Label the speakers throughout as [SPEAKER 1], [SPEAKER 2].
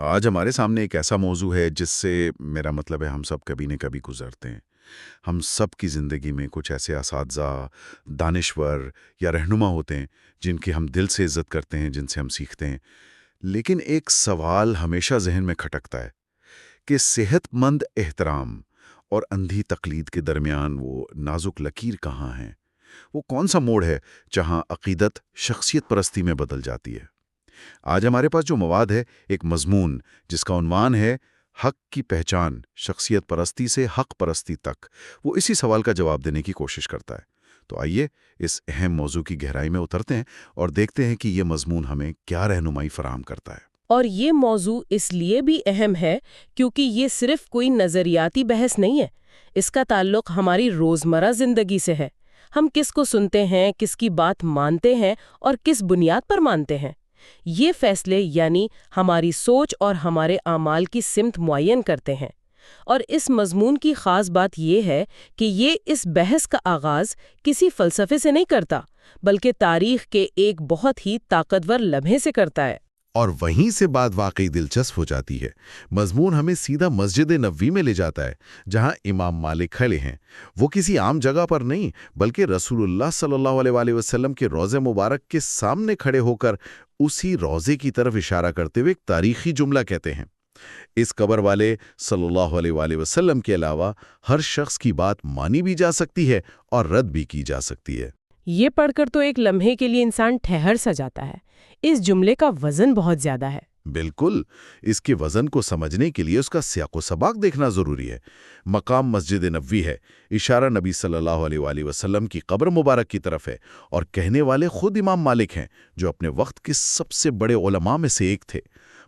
[SPEAKER 1] آج ہمارے سامنے ایک ایسا موضوع ہے جس سے میرا مطلب ہے ہم سب کبھی نہ کبھی گزرتے ہیں۔ ہم سب کی زندگی میں کچھ ایسے اساتذہ، دانشور یا رہنما ہوتے ہیں جن کی ہم دل سے عزت کرتے ہیں، جن سے ہم سیکھتے ہیں۔ لیکن ایک سوال ہمیشہ ذہن میں کھٹکتا ہے کہ صحت مند احترام اور اندھی تقلید کے درمیان وہ نازک لکیر کہاں ہے؟ وہ کون سا موڑ ہے جہاں عقیدت شخصیت پرستی میں بدل جاتی ہے؟ آج ہمارے پاس جو مواد ہے، ایک مضمون جس کا عنوان ہے حق کی پہچان، شخصیت پرستی سے حق پرستی تک، وہ اسی سوال کا جواب دینے کی کوشش کرتا ہے۔ تو آئیے اس اہم موضوع کی گہرائی میں اترتے ہیں اور دیکھتے ہیں کہ یہ مضمون ہمیں کیا رہنمائی فراہم کرتا ہے۔
[SPEAKER 2] اور یہ موضوع اس لیے بھی اہم ہے کیونکہ یہ صرف کوئی نظریاتی بحث نہیں ہے، اس کا تعلق ہماری روزمرہ زندگی سے ہے۔ ہم کس کو سنتے ہیں، کس کی بات مانتے ہیں اور کس بنیاد پر مانتے ہیں، یہ فیصلے یعنی ہماری سوچ اور ہمارے اعمال کی سمت معین کرتے ہیں۔ اور اس مضمون کی خاص بات یہ ہے کہ یہ اس بحث کا آغاز کسی فلسفے سے نہیں کرتا، بلکہ تاریخ کے ایک بہت ہی طاقتور لمحے سے کرتا ہے۔
[SPEAKER 3] اور وہیں سے بات واقعی دلچسپ ہو جاتی ہے۔ مضمون ہمیں سیدھا مسجد نبوی میں لے جاتا ہے، جہاں امام مالک کھڑے ہیں۔ وہ کسی عام جگہ پر نہیں، بلکہ رسول اللہ صلی اللہ علیہ وآلہ وسلم کے روضے مبارک کے سامنے کھڑے ہو کر اسی روضے کی طرف اشارہ کرتے ہوئے ایک تاریخی جملہ کہتے ہیں۔ اس قبر والے صلی اللہ علیہ وآلہ وسلم کے علاوہ ہر شخص کی بات مانی بھی جا سکتی ہے اور رد بھی کی جا سکتی ہے۔
[SPEAKER 2] یہ پڑھ کر تو ایک لمحے کے لیے انسان ٹھہر سا جاتا ہے۔ اس جملے کا وزن بہت زیادہ ہے۔
[SPEAKER 3] بالکل، اس کے وزن کو سمجھنے کے لیے اس کا سیاق و سباق دیکھنا ضروری ہے۔ مقام مسجد نبوی ہے، اشارہ نبی صلی اللہ علیہ وآلہ وسلم کی قبر مبارک کی طرف ہے، اور کہنے والے خود امام مالک ہیں، جو اپنے وقت کے سب سے بڑے علماء میں سے ایک تھے۔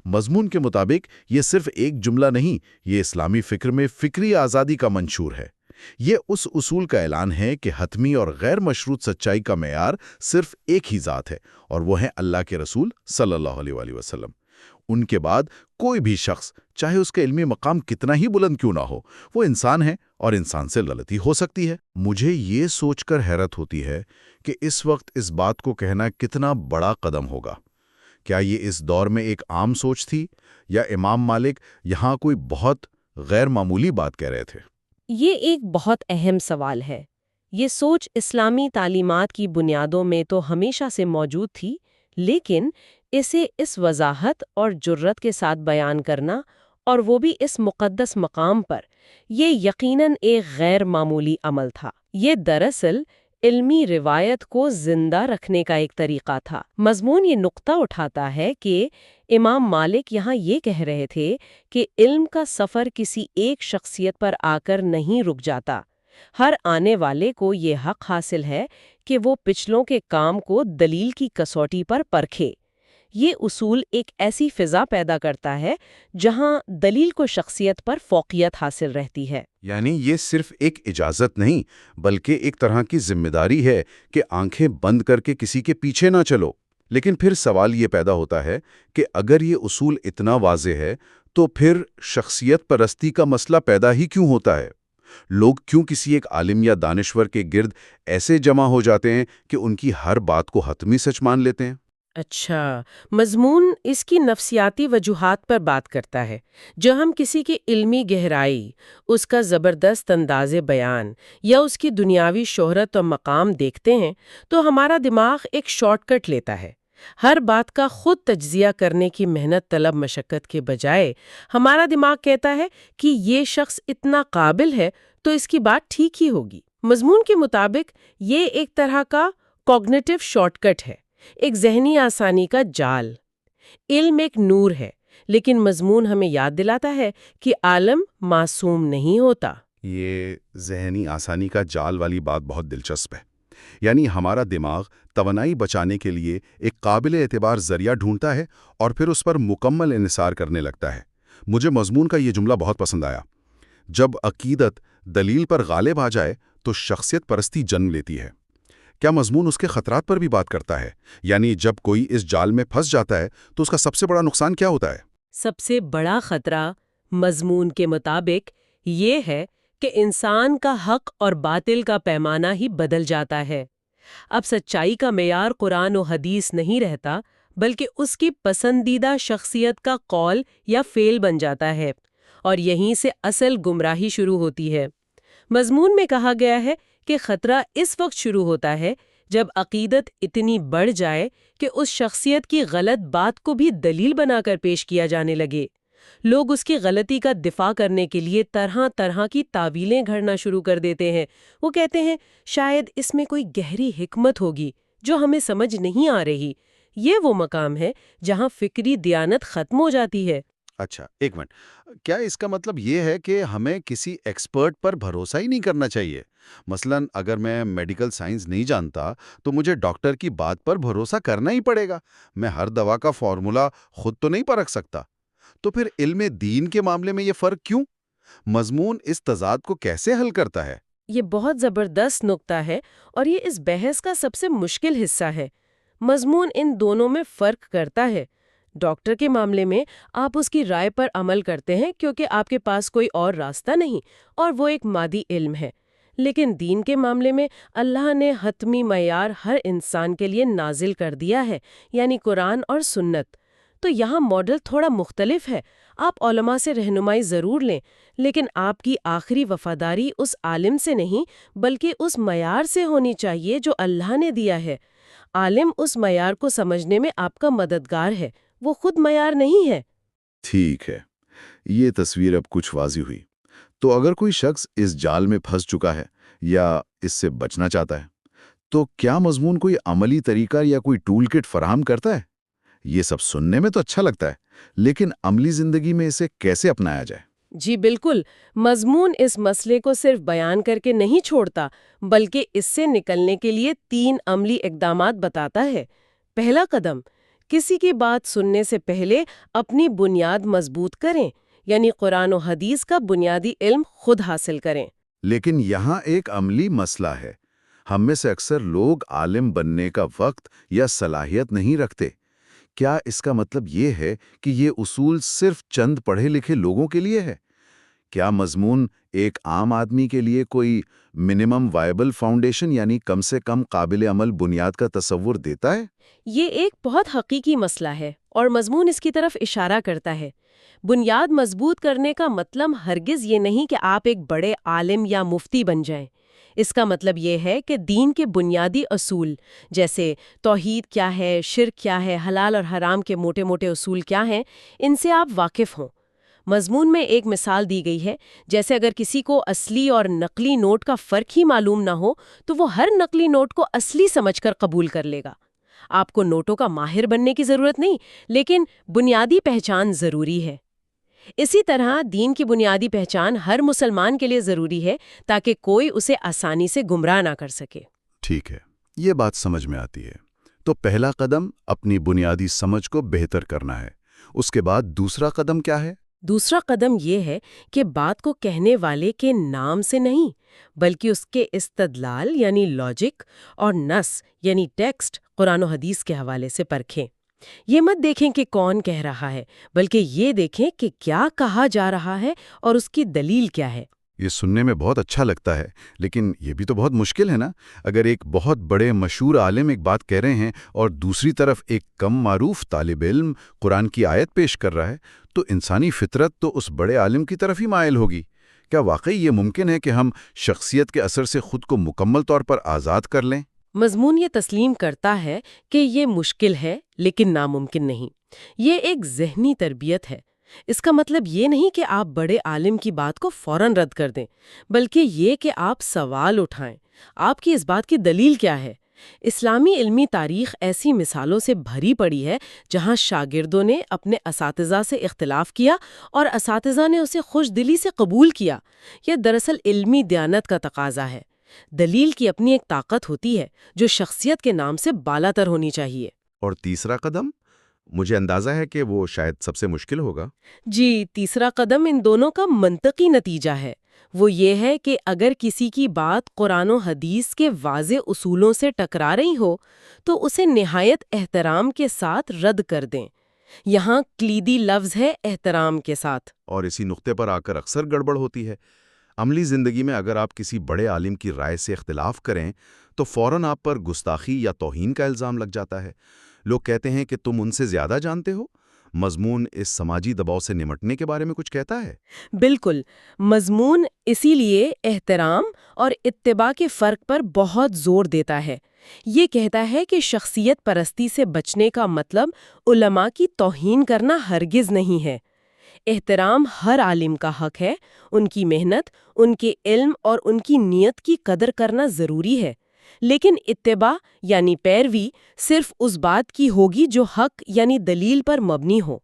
[SPEAKER 3] مضمون کے مطابق یہ صرف ایک جملہ نہیں، یہ اسلامی فکر میں فکری آزادی کا منشور ہے۔ یہ اس اصول کا اعلان ہے کہ حتمی اور غیر مشروط سچائی کا معیار صرف ایک ہی ذات ہے، اور وہ ہے اللہ کے رسول صلی اللہ علیہ وآلہ وسلم۔ ان کے بعد کوئی بھی شخص، چاہے اس کا علمی مقام کتنا ہی بلند کیوں نہ ہو، وہ انسان ہے اور انسان سے غلطی ہو سکتی ہے۔ مجھے یہ سوچ کر حیرت ہوتی ہے کہ اس وقت اس بات کو کہنا کتنا بڑا قدم ہوگا۔ کیا یہ اس دور میں ایک عام سوچ تھی، یا امام مالک یہاں کوئی بہت غیر معمولی بات کہہ رہے تھے؟
[SPEAKER 2] یہ ایک بہت اہم سوال ہے۔ یہ سوچ اسلامی تعلیمات کی بنیادوں میں تو ہمیشہ سے موجود تھی، لیکن اسے اس وضاحت اور جرات کے ساتھ بیان کرنا، اور وہ بھی اس مقدس مقام پر، یہ یقیناً ایک غیر معمولی عمل تھا۔ یہ دراصل علمی روایت کو زندہ رکھنے کا ایک طریقہ تھا۔ مضمون یہ نقطہ اٹھاتا ہے کہ امام مالک یہاں یہ کہہ رہے تھے کہ علم کا سفر کسی ایک شخصیت پر آ کر نہیں رک جاتا۔ ہر آنے والے کو یہ حق حاصل ہے کہ وہ پچھلوں کے کام کو دلیل کی کسوٹی پر پرکھے۔ یہ اصول ایک ایسی فضا پیدا کرتا ہے جہاں دلیل کو شخصیت پر فوقیت حاصل رہتی ہے۔
[SPEAKER 1] یعنی یہ صرف ایک اجازت نہیں، بلکہ ایک طرح کی ذمہ داری ہے کہ آنکھیں بند کر کے کسی کے پیچھے نہ چلو۔ لیکن پھر سوال یہ پیدا ہوتا ہے کہ اگر یہ اصول اتنا واضح ہے تو پھر شخصیت پرستی کا مسئلہ پیدا ہی کیوں ہوتا ہے؟ لوگ کیوں کسی ایک عالم یا دانشور کے گرد ایسے جمع ہو جاتے ہیں کہ ان کی ہر بات کو حتمی سچ مان لیتے ہیں؟
[SPEAKER 2] اچھا، مضمون اس کی نفسیاتی وجوہات پر بات کرتا ہے۔ جب ہم کسی کی علمی گہرائی، اس کا زبردست انداز بیان یا اس کی دنیاوی شہرت اور مقام دیکھتے ہیں تو ہمارا دماغ ایک شارٹ کٹ لیتا ہے۔ ہر بات کا خود تجزیہ کرنے کی محنت طلب مشقت کے بجائے ہمارا دماغ کہتا ہے کہ یہ شخص اتنا قابل ہے تو اس کی بات ٹھیک ہی ہوگی۔ مضمون کے مطابق یہ ایک طرح کا کوگنیٹو شارٹ کٹ ہے، ایک ذہنی آسانی کا جال۔ علم ایک نور ہے، لیکن مضمون ہمیں یاد دلاتا ہے کہ عالم معصوم نہیں ہوتا۔
[SPEAKER 1] یہ ذہنی آسانی کا جال والی بات بہت دلچسپ ہے۔ یعنی ہمارا دماغ توانائی بچانے کے لیے ایک قابل اعتبار ذریعہ ڈھونڈتا ہے اور پھر اس پر مکمل انحصار کرنے لگتا ہے۔ مجھے مضمون کا یہ جملہ بہت پسند آیا۔ جب عقیدت دلیل پر غالب آ جائے تو شخصیت پرستی جنم لیتی ہے۔ کیا مضمون اس کے خطرات پر بھی بات کرتا ہے؟ یعنی جب کوئی اس جال میں پھنس جاتا ہے تو اس کا سب سے بڑا نقصان کیا ہوتا ہے؟
[SPEAKER 2] سب سے بڑا خطرہ مضمون کے مطابق یہ ہے کہ انسان کا حق اور باطل کا پیمانہ ہی بدل جاتا ہے۔ اب سچائی کا معیار قرآن و حدیث نہیں رہتا، بلکہ اس کی پسندیدہ شخصیت کا قول یا فعل بن جاتا ہے، اور یہیں سے اصل گمراہی شروع ہوتی ہے۔ مضمون میں کہا گیا ہے کہ خطرہ اس وقت شروع ہوتا ہے جب عقیدت اتنی بڑھ جائے کہ اس شخصیت کی غلط بات کو بھی دلیل بنا کر پیش کیا جانے لگے۔ لوگ اس کی غلطی کا دفاع کرنے کے لیے طرح طرح کی تعویلیں گھڑنا شروع کر دیتے ہیں۔ وہ کہتے ہیں شاید اس میں کوئی گہری حکمت ہوگی جو ہمیں سمجھ نہیں آ رہی۔ یہ وہ مقام ہے جہاں فکری دیانت ختم ہو جاتی ہے۔
[SPEAKER 3] اچھا، ایک منٹ، کیا اس کا مطلب یہ ہے کہ ہمیں کسی ایکسپرٹ پر بھروسہ ہی نہیں کرنا چاہیے؟ مثلا اگر میں میڈیکل سائنس نہیں جانتا تو مجھے ڈاکٹر کی بات پر بھروسہ کرنا ہی پڑے گا۔ میں ہر دوا کا فارمولا خود تو نہیں پرکھ سکتا۔ تو پھر علم دین کے معاملے میں یہ فرق کیوں؟ مضمون اس تضاد کو کیسے حل کرتا ہے؟
[SPEAKER 2] یہ بہت زبردست نقطہ ہے اور یہ اس بحث کا سب سے مشکل حصہ ہے۔ مضمون ان دونوں میں فرق کرتا ہے۔ ڈاکٹر کے معاملے میں آپ اس کی رائے پر عمل کرتے ہیں کیونکہ آپ کے پاس کوئی اور راستہ نہیں، اور وہ ایک مادی علم ہے۔ لیکن دین کے معاملے میں اللہ نے حتمی معیار ہر انسان کے لیے نازل کر دیا ہے، یعنی قرآن اور سنت۔ تو یہاں ماڈل تھوڑا مختلف ہے۔ آپ علماء سے رہنمائی ضرور لیں، لیکن آپ کی آخری وفاداری اس عالم سے نہیں بلکہ اس معیار سے ہونی چاہیے جو اللہ نے دیا ہے۔ عالم اس معیار کو سمجھنے میں آپ کا مددگار ہے، وہ خود معیار نہیں ہے۔
[SPEAKER 3] ٹھیک ہے، یہ تصویر اب کچھ واضح ہوئی۔ تو اگر کوئی شخص اس جال میں پھنس چکا ہے یا اس سے بچنا چاہتا ہے، تو کیا مضمون کوئی عملی طریقہ یا کوئی ٹول کٹ فراہم کرتا ہے؟ یہ سب سننے میں تو اچھا لگتا ہے، لیکن عملی زندگی میں اسے کیسے اپنایا جائے؟
[SPEAKER 2] جی بالکل، مضمون اس مسئلے کو صرف بیان کر کے نہیں چھوڑتا، بلکہ اس سے نکلنے کے لیے 3 عملی اقدامات بتاتا ہے۔ پہلا قدم، کسی کی بات سننے سے پہلے اپنی بنیاد مضبوط کریں، یعنی قرآن و حدیث کا بنیادی علم خود حاصل کریں۔
[SPEAKER 3] لیکن یہاں ایک عملی مسئلہ ہے۔ ہم میں سے اکثر لوگ عالم بننے کا وقت یا صلاحیت نہیں رکھتے۔ کیا اس کا مطلب یہ ہے کہ یہ اصول صرف چند پڑھے لکھے لوگوں کے لیے ہے؟ کیا مضمون ایک عام آدمی کے لیے کوئی منیمم وائبل فاؤنڈیشن یعنی کم سے کم قابل عمل بنیاد کا تصور دیتا ہے؟
[SPEAKER 2] یہ ایک بہت حقیقی مسئلہ ہے اور مضمون اس کی طرف اشارہ کرتا ہے۔ بنیاد مضبوط کرنے کا مطلب ہرگز یہ نہیں کہ آپ ایک بڑے عالم یا مفتی بن جائیں۔ اس کا مطلب یہ ہے کہ دین کے بنیادی اصول جیسے توحید کیا ہے، شرک کیا ہے، حلال اور حرام کے موٹے موٹے اصول کیا ہیں، ان سے آپ واقف ہوں۔ مضمون میں ایک مثال دی گئی ہے، جیسے اگر کسی کو اصلی اور نقلی نوٹ کا فرق ہی معلوم نہ ہو تو وہ ہر نقلی نوٹ کو اصلی سمجھ کر قبول کر لے گا۔ آپ کو نوٹوں کا ماہر بننے کی ضرورت نہیں، لیکن بنیادی پہچان ضروری ہے۔ اسی طرح دین کی بنیادی پہچان ہر مسلمان کے لیے ضروری ہے تاکہ کوئی اسے آسانی سے گمراہ نہ کر سکے۔
[SPEAKER 3] ٹھیک ہے، یہ بات سمجھ میں آتی ہے۔ تو پہلا قدم اپنی بنیادی سمجھ کو بہتر کرنا ہے۔ اس کے بعد دوسرا قدم کیا ہے؟
[SPEAKER 2] دوسرا قدم یہ ہے کہ بات کو کہنے والے کے نام سے نہیں بلکہ اس کے استدلال یعنی لاجک اور نص یعنی ٹیکسٹ قرآن و حدیث کے حوالے سے پرکھیں۔ یہ مت دیکھیں کہ کون کہہ رہا ہے، بلکہ یہ دیکھیں کہ کیا کہا جا رہا ہے اور اس کی دلیل کیا ہے۔
[SPEAKER 3] یہ سننے میں بہت اچھا لگتا ہے، لیکن یہ بھی تو بہت مشکل ہے نا؟ اگر ایک بہت بڑے مشہور عالم ایک بات کہہ رہے ہیں اور دوسری طرف ایک کم معروف طالب علم قرآن کی آیت پیش کر رہا ہے، تو انسانی فطرت تو اس بڑے عالم کی طرف ہی مائل ہوگی۔ کیا واقعی یہ ممکن ہے کہ ہم شخصیت کے اثر سے خود کو مکمل طور پر آزاد کر لیں؟
[SPEAKER 2] مضمون یہ تسلیم کرتا ہے کہ یہ مشکل ہے لیکن ناممکن نہیں۔ یہ ایک ذہنی تربیت ہے۔ اس کا مطلب یہ نہیں کہ آپ بڑے عالم کی بات کو فوراً رد کر دیں، بلکہ یہ کہ آپ سوال اٹھائیں، آپ کی اس بات کی دلیل کیا ہے۔ اسلامی علمی تاریخ ایسی مثالوں سے بھری پڑی ہے جہاں شاگردوں نے اپنے اساتذہ سے اختلاف کیا اور اساتذہ نے اسے خوش دلی سے قبول کیا۔ یہ دراصل علمی دیانت کا تقاضا ہے۔ دلیل کی اپنی ایک طاقت ہوتی ہے جو شخصیت کے نام سے بالاتر ہونی چاہیے۔
[SPEAKER 3] اور تیسرا قدم؟ مجھے اندازہ ہے کہ وہ شاید سب سے مشکل ہوگا۔
[SPEAKER 2] جی، تیسرا قدم ان دونوں کا منطقی نتیجہ ہے۔ وہ یہ ہے کہ اگر کسی کی بات قرآن و حدیث کے واضح اصولوں سے ٹکرا رہی ہو تو اسے نہایت احترام کے ساتھ رد کر دیں۔ یہاں کلیدی لفظ ہے احترام کے ساتھ۔
[SPEAKER 3] اور اسی نقطے پر آ کر اکثر گڑبڑ ہوتی ہے۔ عملی زندگی میں اگر آپ کسی بڑے عالم کی رائے سے اختلاف کریں تو فوراً آپ پر گستاخی یا توہین کا الزام لگ جاتا ہے۔ لوگ کہتے ہیں کہ تم ان سے زیادہ جانتے ہو۔ مضمون اس سماجی دباؤ سے نمٹنے کے بارے میں کچھ کہتا ہے؟
[SPEAKER 2] بالکل، مضمون اسی لیے احترام اور اتباع کے فرق پر بہت زور دیتا ہے۔ یہ کہتا ہے کہ شخصیت پرستی سے بچنے کا مطلب علماء کی توہین کرنا ہرگز نہیں ہے۔ احترام ہر عالم کا حق ہے، ان کی محنت، ان کے علم اور ان کی نیت کی قدر کرنا ضروری ہے، لیکن اتباع یعنی پیروی صرف اس بات کی ہوگی جو حق یعنی دلیل پر مبنی ہو۔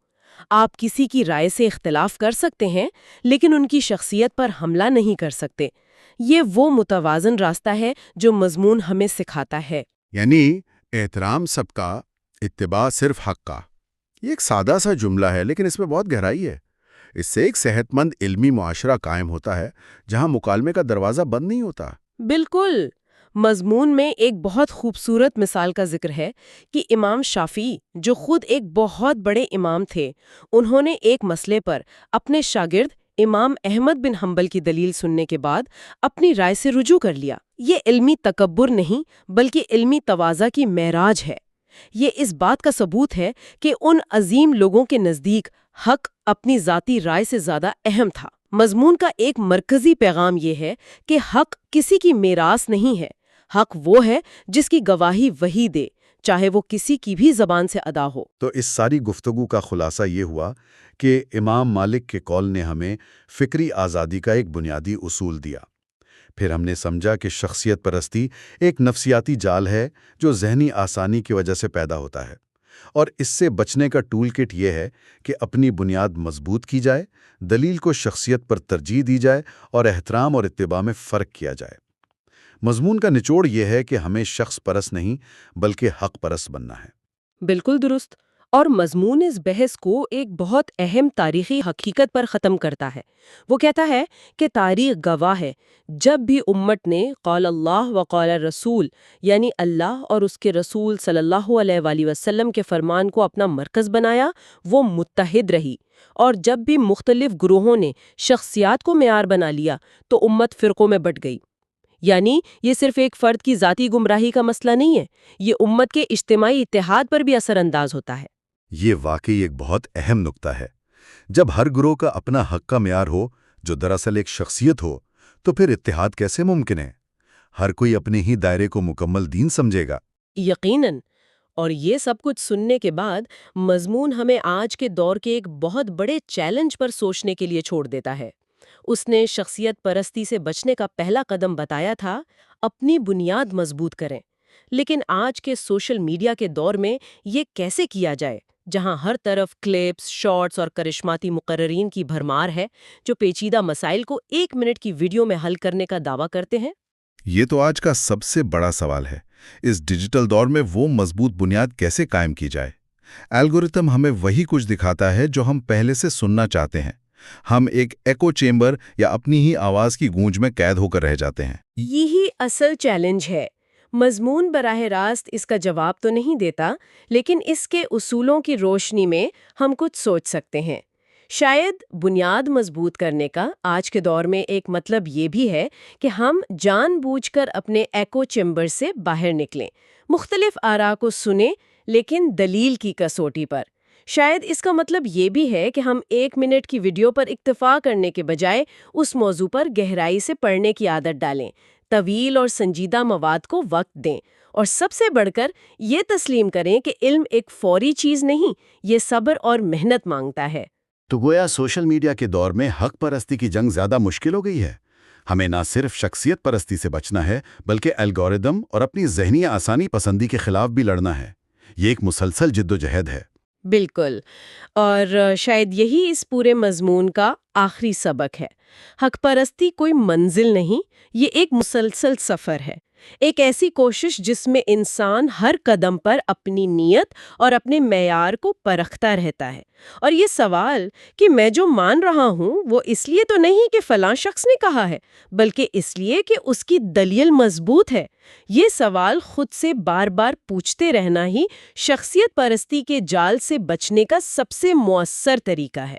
[SPEAKER 2] آپ کسی کی رائے سے اختلاف کر سکتے ہیں، لیکن ان کی شخصیت پر حملہ نہیں کر سکتے۔ یہ وہ متوازن راستہ ہے جو مضمون ہمیں سکھاتا ہے۔
[SPEAKER 3] یعنی احترام سب کا، اتباع صرف حق کا۔ یہ ایک سادہ سا جملہ ہے، لیکن اس میں بہت گہرائی ہے۔ اس سے ایک صحت مند علمی معاشرہ قائم ہوتا ہے جہاں مکالمے کا دروازہ بند نہیں ہوتا۔
[SPEAKER 2] بالکل، مضمون میں ایک بہت خوبصورت مثال کا ذکر ہے کہ امام شافعی، جو خود ایک بہت بڑے امام تھے، انہوں نے ایک مسئلے پر اپنے شاگرد امام احمد بن حنبل کی دلیل سننے کے بعد اپنی رائے سے رجوع کر لیا۔ یہ علمی تکبر نہیں بلکہ علمی تواضع کی معراج ہے۔ یہ اس بات کا ثبوت ہے کہ ان عظیم لوگوں کے نزدیک حق اپنی ذاتی رائے سے زیادہ اہم تھا۔ مضمون کا ایک مرکزی پیغام یہ ہے کہ حق کسی کی میراث نہیں ہے، حق وہ ہے جس کی گواہی وہی دے، چاہے وہ کسی کی بھی زبان سے ادا ہو۔
[SPEAKER 3] تو اس ساری گفتگو کا خلاصہ یہ ہوا کہ امام مالک کے قول نے ہمیں فکری آزادی کا ایک بنیادی اصول دیا۔ پھر ہم نے سمجھا کہ شخصیت پرستی ایک نفسیاتی جال ہے جو ذہنی آسانی کی وجہ سے پیدا ہوتا ہے، اور اس سے بچنے کا ٹول کٹ یہ ہے کہ اپنی بنیاد مضبوط کی جائے، دلیل کو شخصیت پر ترجیح دی جائے اور احترام اور اتباع میں فرق کیا جائے۔ مضمون کا نچوڑ یہ ہے کہ ہمیں شخص پرست نہیں بلکہ حق پرست بننا ہے۔
[SPEAKER 2] بالکل درست، اور مضمون اس بحث کو ایک بہت اہم تاریخی حقیقت پر ختم کرتا ہے۔ وہ کہتا ہے کہ تاریخ گواہ ہے، جب بھی امت نے قال اللہ و قال رسول یعنی اللہ اور اس کے رسول صلی اللہ علیہ وآلہ وسلم کے فرمان کو اپنا مرکز بنایا، وہ متحد رہی، اور جب بھی مختلف گروہوں نے شخصیات کو معیار بنا لیا تو امت فرقوں میں بٹ گئی۔ یعنی یہ صرف ایک فرد کی ذاتی گمراہی کا مسئلہ نہیں ہے، یہ امت کے اجتماعی اتحاد پر بھی اثر انداز ہوتا ہے۔
[SPEAKER 3] یہ واقعی ایک بہت اہم نکتہ ہے۔ جب ہر گروہ کا اپنا حق کا معیار ہو جو دراصل ایک شخصیت ہو، تو پھر اتحاد کیسے ممکن ہے؟ ہر کوئی اپنے ہی دائرے کو مکمل دین سمجھے گا۔
[SPEAKER 2] یقیناً، اور یہ سب کچھ سننے کے بعد مضمون ہمیں آج کے دور کے ایک بہت بڑے چیلنج پر سوچنے کے لیے چھوڑ دیتا ہے۔ اس نے شخصیت پرستی سے بچنے کا پہلا قدم بتایا تھا، اپنی بنیاد مضبوط کریں۔ لیکن آج کے سوشل میڈیا کے دور میں یہ کیسے کیا جائے، جہاں ہر طرف کلپس، شارٹس اور کرشماتی مقررین کی بھرمار ہے جو پیچیدہ مسائل کو 1 منٹ کی ویڈیو میں حل کرنے کا دعویٰ کرتے ہیں؟
[SPEAKER 3] یہ تو آج کا سب سے بڑا سوال ہے۔ اس ڈیجیٹل دور میں وہ مضبوط بنیاد کیسے قائم کی جائے؟ الگورتھم ہمیں وہی کچھ دکھاتا ہے جو ہم پہلے سے سننا چاہتے ہیں۔ ہم ایک ایکو چیمبر یا اپنی ہی آواز کی گونج میں قید ہو کر رہ جاتے ہیں۔
[SPEAKER 2] یہی اصل چیلنج ہے۔ مضمون براہ راست اس کا جواب تو نہیں دیتا، لیکن اس کے اصولوں کی روشنی میں ہم کچھ سوچ سکتے ہیں۔ شاید بنیاد مضبوط کرنے کا آج کے دور میں ایک مطلب یہ بھی ہے کہ ہم جان بوجھ کر اپنے ایکو چیمبر سے باہر نکلیں، مختلف آراء کو سنیں لیکن دلیل کی کسوٹی پر۔ شاید اس کا مطلب یہ بھی ہے کہ ہم 1 منٹ کی ویڈیو پر اکتفا کرنے کے بجائے اس موضوع پر گہرائی سے پڑھنے کی عادت ڈالیں، طویل اور سنجیدہ مواد کو وقت دیں، اور سب سے بڑھ کر یہ تسلیم کریں کہ علم ایک فوری چیز نہیں، یہ صبر اور محنت مانگتا ہے۔
[SPEAKER 3] تو گویا سوشل میڈیا کے دور میں حق پرستی کی جنگ زیادہ مشکل ہو گئی ہے۔ ہمیں نہ صرف شخصیت پرستی سے بچنا ہے بلکہ الگورتھم اور اپنی ذہنی آسانی پسندی کے خلاف بھی لڑنا ہے۔ یہ ایک مسلسل جد و جہد ہے۔
[SPEAKER 2] بالکل، اور شاید یہی اس پورے مضمون کا آخری سبق ہے۔ حق پرستی کوئی منزل نہیں، یہ ایک مسلسل سفر ہے، ایک ایسی کوشش جس میں انسان ہر قدم پر اپنی نیت اور اپنے معیار کو پرکھتا رہتا ہے۔ اور یہ سوال کہ میں جو مان رہا ہوں وہ اس لیے تو نہیں کہ فلاں شخص نے کہا ہے، بلکہ اس لیے کہ اس کی دلیل مضبوط ہے، یہ سوال خود سے بار بار پوچھتے رہنا ہی شخصیت پرستی کے جال سے بچنے کا سب سے مؤثر طریقہ ہے۔